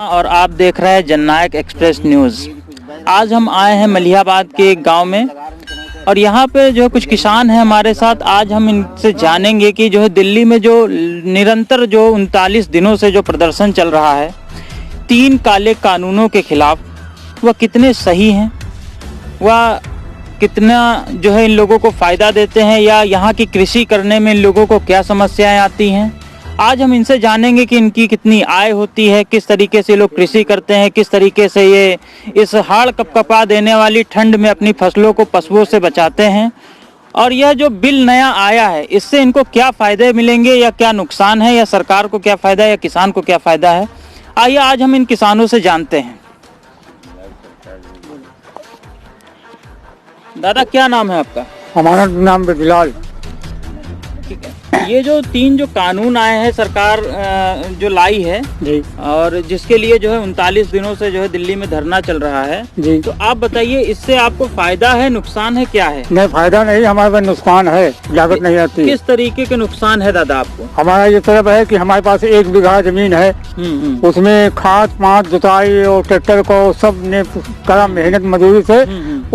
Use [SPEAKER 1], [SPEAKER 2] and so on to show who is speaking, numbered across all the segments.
[SPEAKER 1] और आप देख रहे हैं जननायक एक्सप्रेस न्यूज़। आज हम आए हैं मलिहाबाद के एक गांव में और यहाँ पे जो कुछ किसान हैं हमारे साथ। आज हम इनसे जानेंगे कि जो है दिल्ली में जो निरंतर जो 39 दिनों से जो प्रदर्शन चल रहा है 3 काले कानूनों के खिलाफ, वह कितने सही हैं, वह कितना जो है इन लोगों को फ़ायदा देते हैं, या यहाँ की कृषि करने में इन लोगों को क्या समस्याएं आती हैं। आज हम इनसे जानेंगे कि इनकी कितनी आय होती है, किस तरीके से लोग कृषि करते हैं, किस तरीके से ये इस हाड़ कपकपा देने वाली ठंड में अपनी फसलों को पशुओं से बचाते हैं, और यह जो बिल नया आया है इससे इनको क्या फ़ायदे मिलेंगे या क्या नुकसान है, या सरकार को क्या फ़ायदा है या किसान को क्या फ़ायदा है। आइए आज हम इन किसानों से जानते हैं। दादा, क्या नाम है आपका?
[SPEAKER 2] हमारा नाम बिलाल।
[SPEAKER 1] ठीक है, ये जो 3 जो कानून आए हैं सरकार जो लाई है
[SPEAKER 2] जी,
[SPEAKER 1] और जिसके लिए जो है 39 दिनों से जो है दिल्ली में धरना चल रहा है
[SPEAKER 2] जी,
[SPEAKER 1] तो आप बताइए इससे आपको फायदा है, नुकसान है, क्या है?
[SPEAKER 2] नहीं फायदा नहीं, हमारे पास नुकसान है, लागत नहीं आती।
[SPEAKER 1] किस तरीके के नुकसान है दादा आपको?
[SPEAKER 2] हमारा ये तरफ है कि हमारे पास 1 बीघा जमीन है, उसमें खाद पात जुताई और ट्रैक्टर को सब ने करा मेहनत मजदूरी से,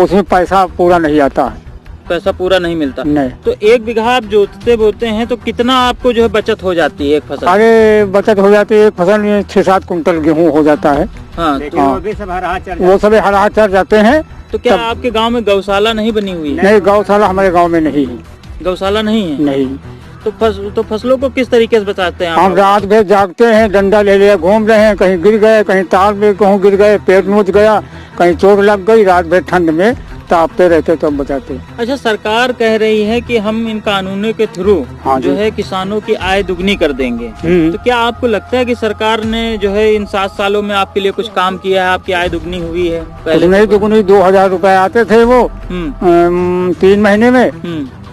[SPEAKER 2] उसमें पैसा पूरा नहीं आता है।
[SPEAKER 1] पैसा पूरा नहीं मिलता?
[SPEAKER 2] नहीं।
[SPEAKER 1] तो 1 बीघा आप जोतते बोते हैं तो कितना आपको जो है बचत हो जाती है एक फसल?
[SPEAKER 2] अरे बचत हो जाती है, एक फसल में 6-7 कुंटल गेहूँ हो जाता है।
[SPEAKER 1] हाँ,
[SPEAKER 2] वो सब हरा चढ़ जाते हैं।
[SPEAKER 1] तो क्या आपके गांव में गौशाला नहीं बनी हुई है?
[SPEAKER 2] नहीं, गौशाला हमारे गाँव में नहीं है।
[SPEAKER 1] गौशाला नहीं है?
[SPEAKER 2] नहीं।
[SPEAKER 1] तो फसलों को किस तरीके से बचाते हैं?
[SPEAKER 2] हम रात भर जागते हैं, डंडा ले लिया, घूम रहे हैं, कहीं गिर गए, कहीं तार में कहूँ गिर गए, पेट नोच गया, कहीं चोट लग गई, रात भर ठंड में तापते रहते तो बचाते।
[SPEAKER 1] अच्छा, सरकार कह रही है कि हम इन कानूनों के थ्रू जो है किसानों की आय दुगनी कर देंगे। तो क्या आपको लगता है कि सरकार ने जो है इन 7 सालों में आपके लिए कुछ काम किया है, आपकी आय दुगनी हुई है? पहले
[SPEAKER 2] नहीं दुगनी, 2000 रुपए आते थे वो 3 महीने में,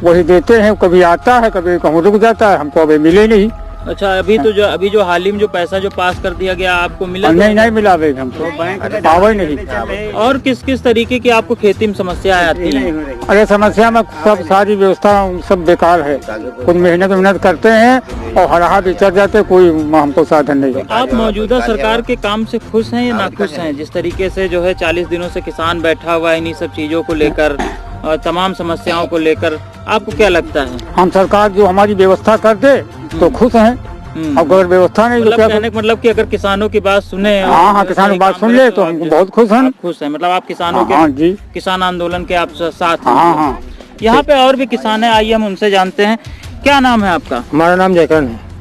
[SPEAKER 2] वही देते हैं। कभी आता है, कभी कहूँ रुक जाता है, हमको अभी मिले नहीं।
[SPEAKER 1] अच्छा, अभी जो हाल ही में जो पैसा जो पास कर दिया गया आपको मिला?
[SPEAKER 2] नहीं मिला भाई, हमको पावा ही नहीं।
[SPEAKER 1] और किस तरीके की आपको खेती में समस्याएं आती हैं?
[SPEAKER 2] अरे समस्या में सब सारी व्यवस्था सब बेकार है, कुछ मेहनत करते हैं और हरा भी चढ़ जाते, कोई हमको साधन नहीं।
[SPEAKER 1] आप मौजूदा सरकार के काम से खुश हैं या नाखुश हैं? जिस तरीके से जो है 40 दिनों से किसान बैठा हुआ है इन्हीं सब चीजों को लेकर और तमाम समस्याओं को लेकर, आपको क्या लगता है?
[SPEAKER 2] हम सरकार जो हमारी व्यवस्था कर दे तो खुश हैं, अगर व्यवस्था नहीं तो क्या?
[SPEAKER 1] मतलब कि अगर किसानों की बात सुने,
[SPEAKER 2] हाँ, किसानों की बात सुन ले तो हम बहुत खुश हैं।
[SPEAKER 1] खुश हैं मतलब आप किसानों के?
[SPEAKER 2] हाँ जी,
[SPEAKER 1] किसान आंदोलन के आप साथ हैं?
[SPEAKER 2] हाँ।
[SPEAKER 1] यहाँ पे और भी किसान हैं, आइए हम उनसे जानते हैं। क्या नाम है आपका?
[SPEAKER 2] हमारा नाम जयकरण है।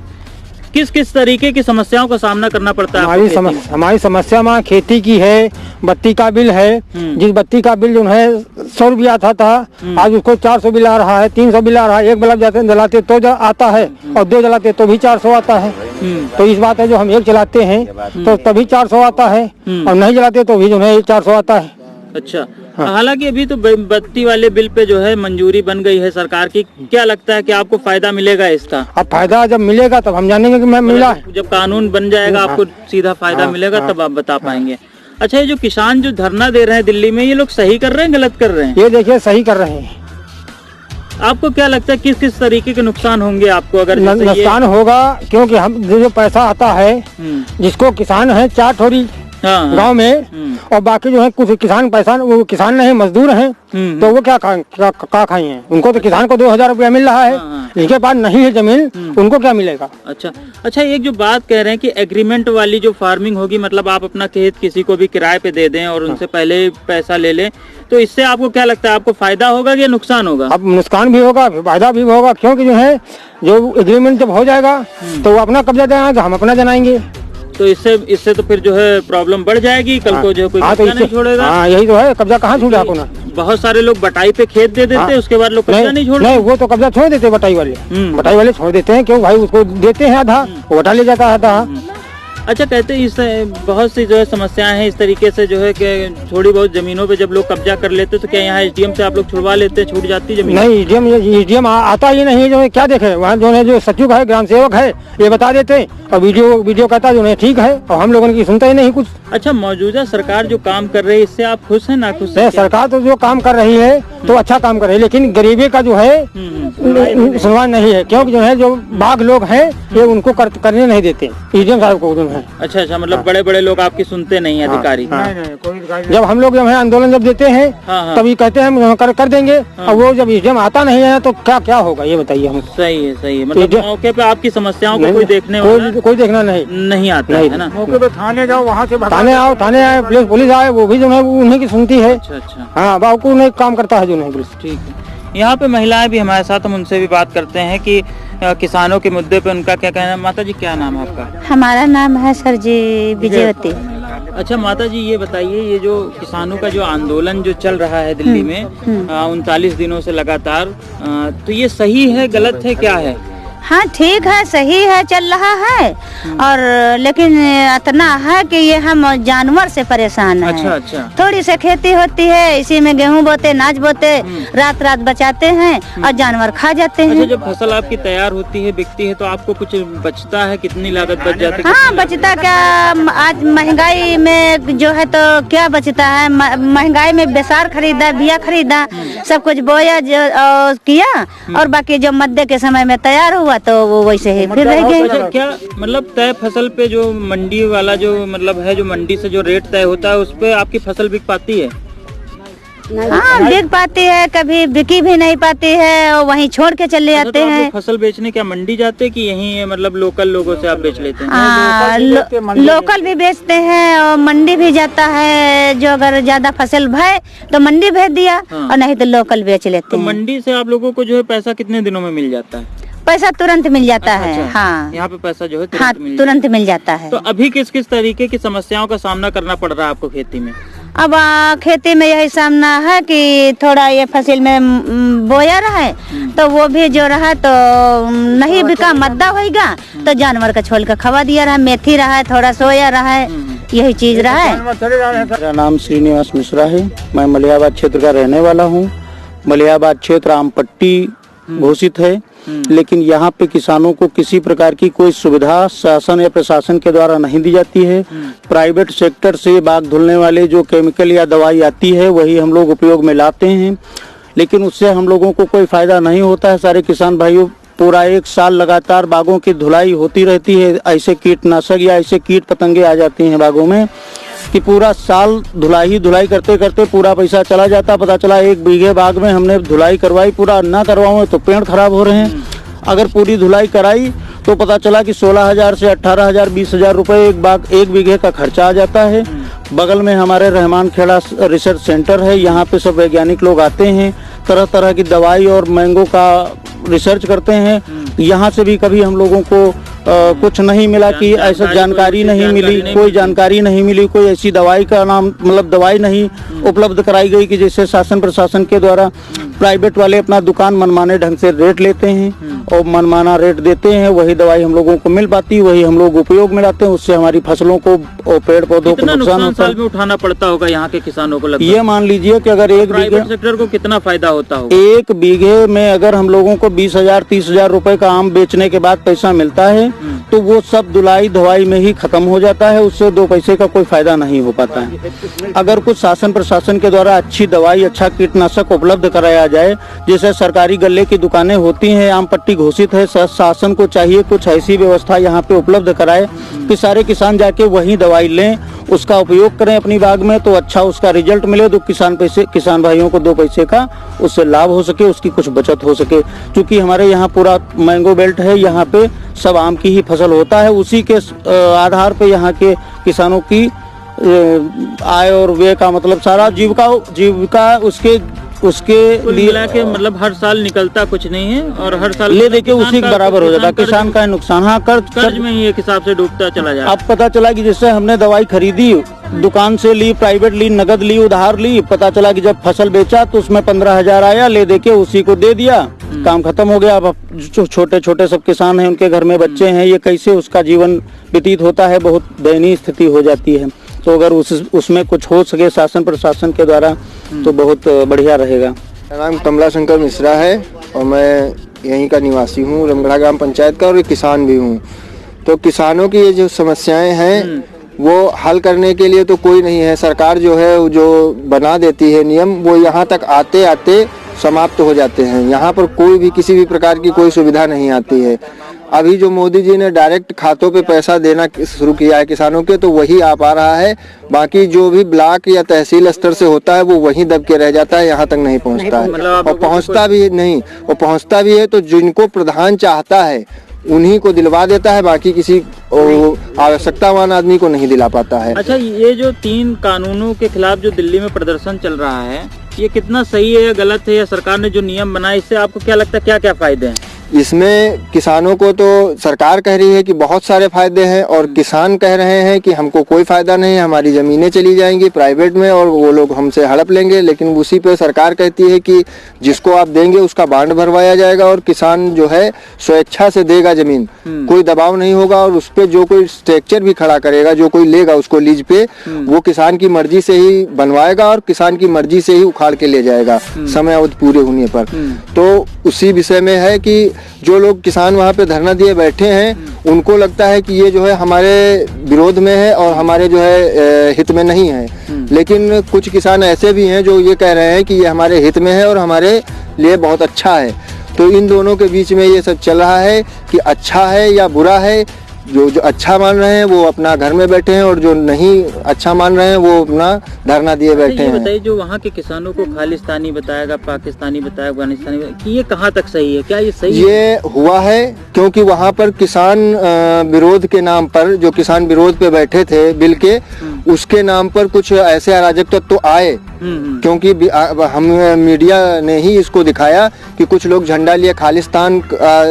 [SPEAKER 1] किस तरीके की समस्याओं का सामना करना पड़ता है?
[SPEAKER 2] हमारी समस्या में खेती की है, बत्ती का बिल है। जिस बत्ती का बिल जो है 100 रुपया आता था, आज उसको 400 बिल आ रहा है, 300 बिल आ रहा है। 1 बल्ब जलाते तो आता है और 2 जलाते तो भी 400 आता है। तो इस बात है जो हम 1 जलाते हैं तो तभी 400 आता है और नहीं जलाते तो भी जो है 400 आता है।
[SPEAKER 1] अच्छा, हालांकि अभी तो बत्ती वाले बिल पे जो है मंजूरी बन गई है सरकार की, क्या लगता है कि आपको फायदा मिलेगा इसका?
[SPEAKER 2] अब फायदा जब मिलेगा तब हम जानेंगे कि मैं मिला।
[SPEAKER 1] जब कानून बन जाएगा आपको सीधा फायदा मिलेगा, तब आप बता पाएंगे। अच्छा, ये जो किसान जो धरना दे रहे हैं दिल्ली में, ये लोग सही कर रहे हैं गलत कर रहे हैं?
[SPEAKER 2] ये देखिए सही कर रहे हैं।
[SPEAKER 1] आपको क्या लगता है किस तरीके के नुकसान होंगे आपको? अगर
[SPEAKER 2] नुकसान होगा क्योंकि हम जो पैसा आता है, जिसको किसान है 4 थोड़ी गांव में, और बाकी जो है कुछ किसान पैसा, वो किसान नहीं मजदूर हैं, तो वो क्या खाएंगे? उनको तो किसान को 2000 रुपया मिल रहा है, जिसके पास नहीं है जमीन उनको क्या मिलेगा? अच्छा, एक जो बात कह रहे हैं कि एग्रीमेंट वाली जो फार्मिंग होगी, मतलब आप अपना खेत किसी को भी किराए पे दे दें और उनसे पहले पैसा ले लें, तो इससे आपको क्या लगता है, आपको फायदा होगा या नुकसान होगा? अब नुकसान भी होगा, फायदा भी होगा, क्योंकि जो है जो एग्रीमेंट जब हो जाएगा तो वो अपना कब्जा जनाएगा, हम अपना जनाएंगे।
[SPEAKER 1] तो इससे तो फिर जो है प्रॉब्लम बढ़ जाएगी, कल को जो कोई कब्जा नहीं छोड़ेगा।
[SPEAKER 2] हाँ, यही तो है, कब्जा कहाँ छूटा अपना?
[SPEAKER 1] बहुत सारे लोग बटाई पे खेत दे देते हैं, उसके बाद लोग कब्जा नहीं छोड़ते।
[SPEAKER 2] नहीं, वो तो कब्जा छोड़ देते बटाई वाले छोड़ देते हैं, क्यों भाई? उसको देते हैं आधा, वो बटा ले जाता है आधा।
[SPEAKER 1] अच्छा, कहते हैं इस बहुत सी जो है समस्याएं हैं इस तरीके से जो है कि थोड़ी बहुत जमीनों पे जब लोग कब्जा कर लेते तो क्या यहाँ एसडीएम से आप लोग छुड़वा लेते, छूट जाती जमीन?
[SPEAKER 2] नहीं, एसडीएम आता ही नहीं है, जो है क्या देखे वहाँ जो है जो सचिव है, ग्राम सेवक है, ये बता देते हैं, और वीडियो कहता जो है ठीक है, और हम लोगों की सुनता ही नहीं कुछ।
[SPEAKER 1] अच्छा, मौजूदा सरकार जो काम कर रही है इससे आप खुश हैं नाखुश हैं?
[SPEAKER 2] सरकार तो जो काम कर रही है तो अच्छा काम करे, लेकिन गरीबी का जो है सुनवाई नहीं है, क्योंकि जो है जो बाघ लोग हैं ये उनको करने नहीं देते एसडीएम साहब को है।
[SPEAKER 1] अच्छा, मतलब बड़े बड़े लोग आपकी सुनते नहीं है अधिकारी?
[SPEAKER 2] जब हम लोग जो है आंदोलन जब देते हैं तभी कहते हैं हम कर देंगे, और वो जब एसडीएम आता नहीं है तो क्या होगा ये बताइए हम।
[SPEAKER 1] सही है, मतलब मौके पे आपकी समस्याओं को कोई देखने वाला
[SPEAKER 2] कोई देखना नहीं
[SPEAKER 1] आता है ना।
[SPEAKER 2] मौके पे थाने जाओ, वहाँ से थाने आए, पुलिस आए, वो भी जो है उन्हीं की सुनती है।
[SPEAKER 1] अच्छा,
[SPEAKER 2] हाँ, बाबू नहीं काम करता है जो नहीं पुलिस।
[SPEAKER 1] ठीक है, यहाँ पे महिलाएं भी हमारे साथ, हम उनसे भी बात करते हैं कि किसानों के मुद्दे पे उनका क्या कहना है। माता जी, क्या नाम है आपका?
[SPEAKER 3] हमारा नाम है सर जी विजयवती।
[SPEAKER 1] अच्छा माता जी, ये बताइए, ये जो किसानों का जो आंदोलन जो चल रहा है दिल्ली में 39 दिनों से लगातार, तो ये सही है, गलत है, क्या है?
[SPEAKER 3] हाँ ठीक है, सही है, चल रहा है, और लेकिन इतना है कि ये हम जानवर से परेशान हैं।
[SPEAKER 1] अच्छा।
[SPEAKER 3] थोड़ी सी खेती होती है, इसी में गेहूं बोते, अनाज बोते, रात बचाते हैं और जानवर खा जाते हैं।
[SPEAKER 1] अच्छा, जब फसल आपकी तैयार होती है, बिकती है, तो आपको कुछ बचता है? कितनी लागत बच जाती है?
[SPEAKER 3] हाँ, बचता क्या, आज महंगाई में जो है तो क्या बचता है, महंगाई में बेसार खरीदा, बिया खरीदा, सब कुछ बोया किया, और बाकी जो मद्दे के समय में तैयार हुआ तो वो वैसे ही फिर रह गए।
[SPEAKER 1] अच्छा, क्या मतलब तय फसल पे जो मंडी वाला जो मतलब है, जो मंडी से जो रेट तय होता है, उस पे आपकी फसल बिक पाती है?
[SPEAKER 3] हाँ, बिक पाती है, कभी बिकी भी नहीं पाती है, और वहीं छोड़ के चले जाते हैं।
[SPEAKER 1] फसल बेचने क्या मंडी जाते कि यहीं मतलब लोकल लोगों से आप बेच लेते हैं?
[SPEAKER 3] हाँ, लोकल भी बेचते हैं और मंडी भी जाता है, जो अगर ज्यादा फसल भय तो मंडी भेज दिया, और नहीं तो लोकल बेच लेते हैं।
[SPEAKER 1] मंडी से आप लोगों को जो है पैसा कितने दिनों में मिल जाता है?
[SPEAKER 3] पैसा तुरंत मिल जाता है। हाँ,
[SPEAKER 1] यहाँ पे पैसा जो है
[SPEAKER 3] तुरंत मिल जाता है।
[SPEAKER 1] तो अभी किस किस तरीके की समस्याओं का सामना करना पड़ रहा है आपको खेती में?
[SPEAKER 3] अब खेती में यही सामना है कि थोड़ा ये फसल में बोया रहा है तो वो भी जो रहा तो नहीं बिका, मद्दा होगा तो जानवर का छोल का खवा दिया रहा, मेथी रहा है, थोड़ा सोया रहा है, यही चीज रहा है।
[SPEAKER 4] मेरा नाम श्रीनिवास मिश्रा है, मैं मलिहाबाद क्षेत्र का रहने वाला हूँ। मलिहाबाद क्षेत्र आम पट्टी घोषित है, लेकिन यहाँ पे किसानों को किसी प्रकार की कोई सुविधा शासन या प्रशासन के द्वारा नहीं दी जाती है। प्राइवेट सेक्टर से बाग धुलने वाले जो केमिकल या दवाई आती है वही हम लोग उपयोग में लाते हैं, लेकिन उससे हम लोगों को कोई फायदा नहीं होता है। सारे किसान भाइयों, पूरा 1 साल लगातार बागों की धुलाई होती रहती है, ऐसे कीटनाशक या ऐसे कीट पतंगे आ जाते हैं बागों में कि पूरा साल धुलाई करते करते पूरा पैसा चला जाता। पता चला 1 बीघे बाग में हमने धुलाई करवाई, पूरा ना करवाओ तो पेड़ खराब हो रहे हैं। अगर पूरी धुलाई कराई तो पता चला कि 16,000 से 18,000 20,000 रुपये एक बीघे का खर्चा आ जाता है। बगल में हमारे रहमान खेड़ा रिसर्च सेंटर है, यहाँ पे सब वैज्ञानिक लोग आते हैं, तरह तरह की दवाई और मैंगो का रिसर्च करते हैं। यहाँ से भी कभी हम लोगों को कुछ नहीं मिला कि ऐसा जानकारी नहीं मिली, कोई जानकारी नहीं मिली, कोई ऐसी दवाई का नाम मतलब दवाई नहीं उपलब्ध कराई गई कि जैसे शासन प्रशासन के द्वारा प्राइवेट वाले अपना दुकान मनमाने ढंग से रेट लेते हैं और मनमाना रेट देते हैं, वही दवाई हम लोगों को मिल पाती, वही हम लोग उपयोग में लाते हैं, उससे हमारी फसलों को और पेड़ पौधों को नुकसान होता है।
[SPEAKER 1] उठाना पड़ता होगा यहाँ के किसानों को?
[SPEAKER 4] ये मान लीजिए कि अगर 1 बीघे
[SPEAKER 1] सेक्टर को कितना फायदा होता होगा?
[SPEAKER 4] 1 बीघे में अगर हम लोगों को 20,000 30,000 रुपए का आम बेचने के बाद पैसा मिलता है तो वो सब धुलाई धुआई में ही खत्म हो जाता है, उससे 2 पैसे का कोई फायदा नहीं हो पाता है। अगर कुछ शासन प्रशासन के द्वारा अच्छी दवाई, अच्छा कीटनाशक उपलब्ध कराया जाए, जैसे सरकारी गल्ले की दुकानें होती हैं, आम पट्टी घोषित है, शासन को चाहिए कुछ ऐसी व्यवस्था यहाँ पे उपलब्ध कराए कि सारे किसान जाके वही दवाई लें, उसका उपयोग करें अपनी बाग में, तो अच्छा उसका रिजल्ट मिले, तो किसान भाइयों को 2 पैसे का उससे लाभ हो सके, उसकी कुछ बचत हो सके। क्योंकि हमारे यहाँ पूरा मैंगो बेल्ट है, यहाँ पे सब आम की ही फसल होता है, उसी के आधार पे यहाँ के किसानों की आय और व्यय का मतलब सारा जीविका उसके लिए
[SPEAKER 1] के मतलब हर साल निकलता कुछ नहीं है और हर साल
[SPEAKER 4] ले देखिए उसी के बराबर हो जाता है। किसान का नुकसान, हाँ
[SPEAKER 1] कर्ज में ही एक हिसाब से डूबता चला जाता।
[SPEAKER 4] अब पता चला कि जैसे हमने दवाई खरीदी, दुकान से ली, प्राइवेट ली, नगद ली, उधार ली, पता चला कि जब फसल बेचा तो उसमें 15,000 आया, ले देके उसी को दे दिया, काम खत्म हो गया। अब जो छोटे छोटे सब किसान हैं, उनके घर में बच्चे हैं, ये कैसे उसका जीवन व्यतीत होता है, बहुत दयनीय स्थिति हो जाती है। तो अगर उसमें कुछ हो सके शासन प्रशासन के द्वारा तो बहुत बढ़िया रहेगा।
[SPEAKER 5] मेरा नाम कमला शंकर मिश्रा है और मैं यहीं का निवासी हूँ, रमगढ़ा ग्राम पंचायत का, और एक किसान भी हूँ। तो किसानों की ये जो समस्याएं हैं वो हल करने के लिए तो कोई नहीं है। सरकार जो है जो बना देती है नियम, वो यहाँ तक आते आते समाप्त हो जाते हैं। यहाँ पर कोई भी किसी भी प्रकार की कोई सुविधा नहीं आती है। अभी जो मोदी जी ने डायरेक्ट खातों पे पैसा देना शुरू किया है किसानों के, तो वही आ पा रहा है। बाकी जो भी ब्लॉक या तहसील स्तर से होता है वो वहीं दब के रह जाता है, यहाँ तक नहीं पहुँचता है। और पहुँचता भी नहीं, और पहुँचता भी है तो जिनको प्रधान चाहता है उन्हीं को दिलवा देता है, बाकी किसी आवश्यकतावान आदमी को नहीं दिला पाता है।
[SPEAKER 1] अच्छा, ये जो 3 कानूनों के खिलाफ जो दिल्ली में प्रदर्शन चल रहा है, ये कितना सही है या गलत है, या सरकार ने जो नियम बनाए इससे आपको क्या लगता है, क्या क्या फायदे हैं?
[SPEAKER 5] इसमें किसानों को तो सरकार कह रही है कि बहुत सारे फायदे हैं, और किसान कह रहे हैं कि हमको कोई फायदा नहीं है, हमारी जमीनें चली जाएंगी प्राइवेट में और वो लोग हमसे हड़प लेंगे। लेकिन उसी पे सरकार कहती है कि जिसको आप देंगे उसका बांड भरवाया जाएगा, और किसान जो है स्वेच्छा से देगा जमीन, कोई दबाव नहीं होगा। और उस पे जो कोई स्ट्रक्चर भी खड़ा करेगा, जो कोई लेगा उसको लीज पे, वो किसान की मर्जी से ही बनवाएगा और किसान की मर्जी से ही उखाड़ के ले जाएगा समय अवधि पूरे होने पर। तो उसी विषय में है कि जो लोग किसान वहाँ पे धरना दिए बैठे हैं, उनको लगता है कि ये जो है हमारे विरोध में है और हमारे जो है हित में नहीं है। लेकिन कुछ किसान ऐसे भी हैं जो ये कह रहे हैं कि ये हमारे हित में है और हमारे लिए बहुत अच्छा है। तो इन दोनों के बीच में ये सब चल रहा है कि अच्छा है या बुरा है। जो अच्छा मान रहे हैं वो अपना घर में बैठे हैं, और जो नहीं अच्छा मान रहे हैं वो अपना धरना दिए बैठे हैं।
[SPEAKER 1] बताइए, जो वहाँ के किसानों को खालिस्तानी बताएगा, पाकिस्तानी बताया, अफगानिस्तानी कि ये कहाँ तक सही है, क्या ये सही है?
[SPEAKER 5] ये हुआ है क्योंकि वहाँ पर किसान विरोध के नाम पर, जो किसान विरोध पे बैठे थे बिल के, उसके नाम पर कुछ ऐसे अराजक तत्व तो आए। क्योंकि हम मीडिया ने ही इसको दिखाया कि कुछ लोग झंडा लिए खालिस्तान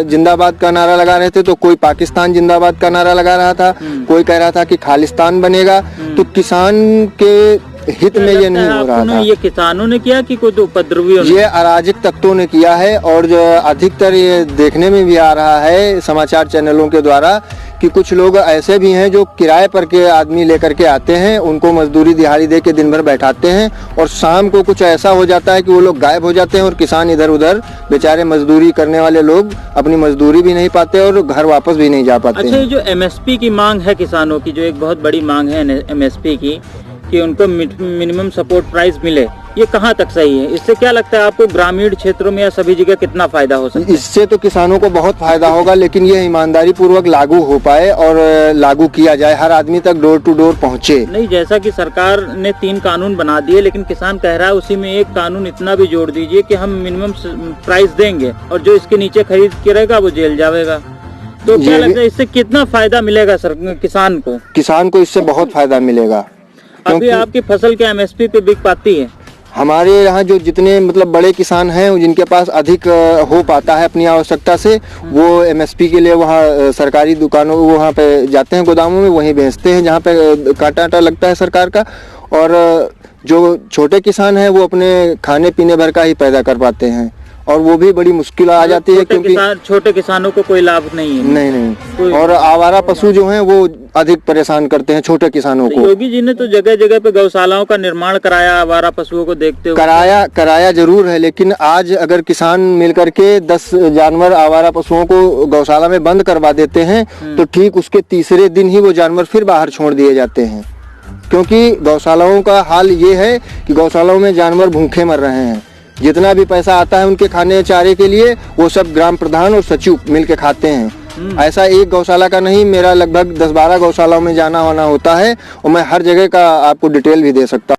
[SPEAKER 5] जिंदाबाद का नारा लगा रहे थे, तो कोई पाकिस्तान जिंदाबाद का नारा लगा रहा था, कोई कह रहा था कि खालिस्तान बनेगा। तो किसान के हित में ये नहीं हो रहा था।
[SPEAKER 1] ये किसानों ने किया कि कोई उपद्रवी?
[SPEAKER 5] ये अराजक तत्वों ने किया है, और जो अधिकतर ये देखने में भी आ रहा है समाचार चैनलों के द्वारा कि कुछ लोग ऐसे भी हैं जो किराए पर के आदमी लेकर के आते हैं, उनको मजदूरी दिहाड़ी दे के दिन भर बैठाते हैं, और शाम को कुछ ऐसा हो जाता है कि वो लोग गायब हो जाते हैं, और किसान इधर उधर बेचारे मजदूरी करने वाले लोग अपनी मजदूरी भी नहीं पाते और घर वापस भी नहीं जा पाते।
[SPEAKER 1] अच्छा, ये जो MSP की मांग है किसानों की, जो एक बहुत बड़ी मांग है MSP की, कि उनको मिनिमम सपोर्ट प्राइस मिले, ये कहाँ तक सही है? इससे क्या लगता है आपको, ग्रामीण क्षेत्रों में या सभी जगह कितना फायदा हो सकता है?
[SPEAKER 5] इससे तो किसानों को बहुत फायदा होगा, लेकिन ये ईमानदारी पूर्वक लागू हो पाए और लागू किया जाए, हर आदमी तक डोर टू डोर पहुँचे।
[SPEAKER 1] नहीं, जैसा कि सरकार ने 3 कानून बना दिए, लेकिन किसान कह रहा है उसी में एक कानून इतना भी जोड़ दीजिए कि हम मिनिमम प्राइस देंगे, और जो इसके नीचे खरीद के रहेगा वो जेल जाएगा। तो क्या लगता है इससे कितना फायदा मिलेगा किसान को?
[SPEAKER 5] किसान को इससे बहुत फायदा मिलेगा।
[SPEAKER 1] अभी आपकी फसल क्या MSP पे बिक पाती है?
[SPEAKER 5] हमारे यहाँ जो जितने मतलब बड़े किसान हैं, जिनके पास अधिक हो पाता है अपनी आवश्यकता से, वो MSP के लिए वहाँ सरकारी दुकानों, वहाँ पे जाते हैं गोदामों में, वहीं बेचते हैं जहाँ पे कांटा लगता है सरकार का। और जो छोटे किसान हैं वो अपने खाने पीने भर का ही पैदा कर पाते हैं, और वो भी बड़ी मुश्किल आ जाती है क्योंकि
[SPEAKER 1] छोटे किसानों को कोई लाभ नहीं है।
[SPEAKER 5] नहीं। और आवारा पशु जो हैं वो अधिक परेशान करते हैं छोटे किसानों को।
[SPEAKER 1] योगी जी ने तो जगह जगह पे गौशालाओं का निर्माण कराया आवारा पशुओं को देखते हुए।
[SPEAKER 5] कराया जरूर है, लेकिन आज अगर किसान मिलकर के 10 जानवर आवारा पशुओं को गौशाला में बंद करवा देते हैं, तो ठीक उसके तीसरे दिन ही वो जानवर फिर बाहर छोड़ दिए जाते हैं। क्योंकि गौशालाओं का हाल ये है कि गौशालाओं में जानवर भूखे मर रहे हैं। जितना भी पैसा आता है उनके खाने चारे के लिए, वो सब ग्राम प्रधान और सचिव मिलके खाते हैं। ऐसा एक गौशाला का नहीं, मेरा लगभग 10-12 गौशालाओं में जाना होना होता है, और मैं हर जगह का आपको डिटेल भी दे सकता हूँ।